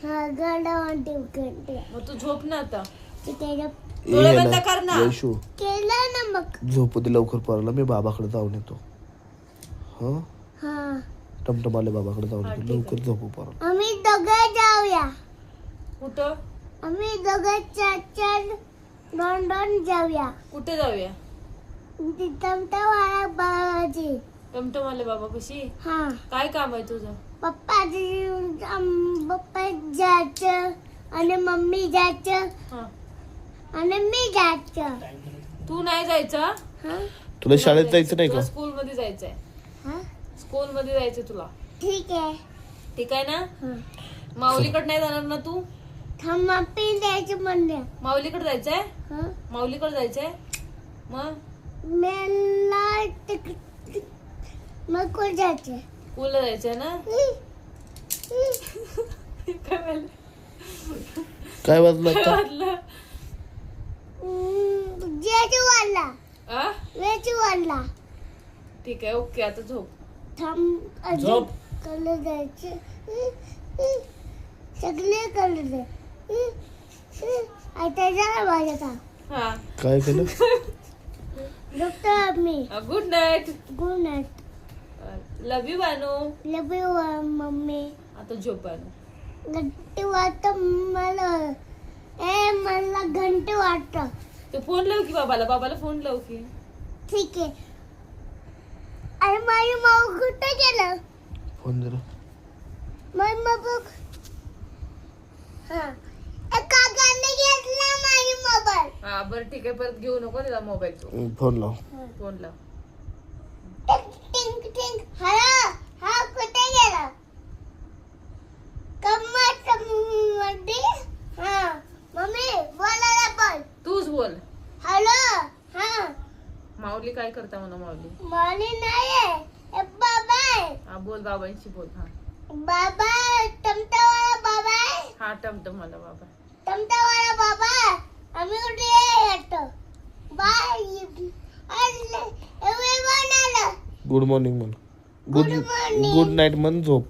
हा घंटे मग तू झोप ना आता. केलं डोळे बंद कर ना. वैशू ना मग. झोपू दे लवकर पोराला, मी बाबाकडे जाऊन येतो. हा हा टमटमाले बाबाकडे जाऊन हा, येतो. ठीक आहे. लवकर झोपू पोराला. आम्ही दोघं जाऊया. कुठं आम्ही दोघं चार दोन जाऊया. कुठे जाऊया? तिथं वाळा बाबाजी. टमटमाले बाबा कशी? हा काय काम आहे तुझं? पप्पा जायचं आणि मम्मी जायचं हा. आणि मी जायचं. तू नाही जायचं? हा तुला शाळेत जायचं नाही का? स्कूल मध्ये जायचंय. हा स्कूल मध्ये जायचं तुला. ठीक आहे. ठीक आहे ना? हा माऊलीकडे नाही जाणार ना तू? थम्मापी द्यायचं म्हणलं. माऊलीकडे जायचंय? हा माऊलीकडे जायचंय? मग मला मग कोण जायचं? स्कूलला जायचंय ना? काय झालं? काय वाजलं काय आता? वाटलं? जेजू वाला आ? वेजू वाला. ठीक आहे, ओके, आता झोप. थांब अजून झोप. कलर द्यायचे. सगळे कलर दे. आता जा माझ्या. हा. काय केलं? Doctor me. Good night. Good night. Love you Banu. Love you mummy. आता झोप बानू. घंटे वाटत मला. मला घंटे वाटत. तू फोन लाव की बाबाला फोन लाव की. ठीक आहे. अरे माझी माऊ कुठे गेलं? फोन जरा. माझी माऊ हा काकाने घेतला माझी मोबाईल. हा बरं ठीक आहे, परत घेऊ नको त्याचा मोबाईल तू. फोन लाव. फोन लाव. टिंग टिंग. हॅलो. हा कुठे गेला? कम्मत मध्ये. हा मम्मी बोलायला पण. तूच बोल. हॅलो. हा माऊली काय करता म्हणा माऊली. माली नाही आहे बाबा आहे. हा बोल, बाबांशी बोल. हा बाबा टमटावाला बाबा आहे. हा टमटम मला बाबा. टमटावाला बाबा आम्ही कुठे येतो? बाय एवढे बनाला. गुड मॉर्निंग म्हण. Good Good morning. Good night म्हण. झोप.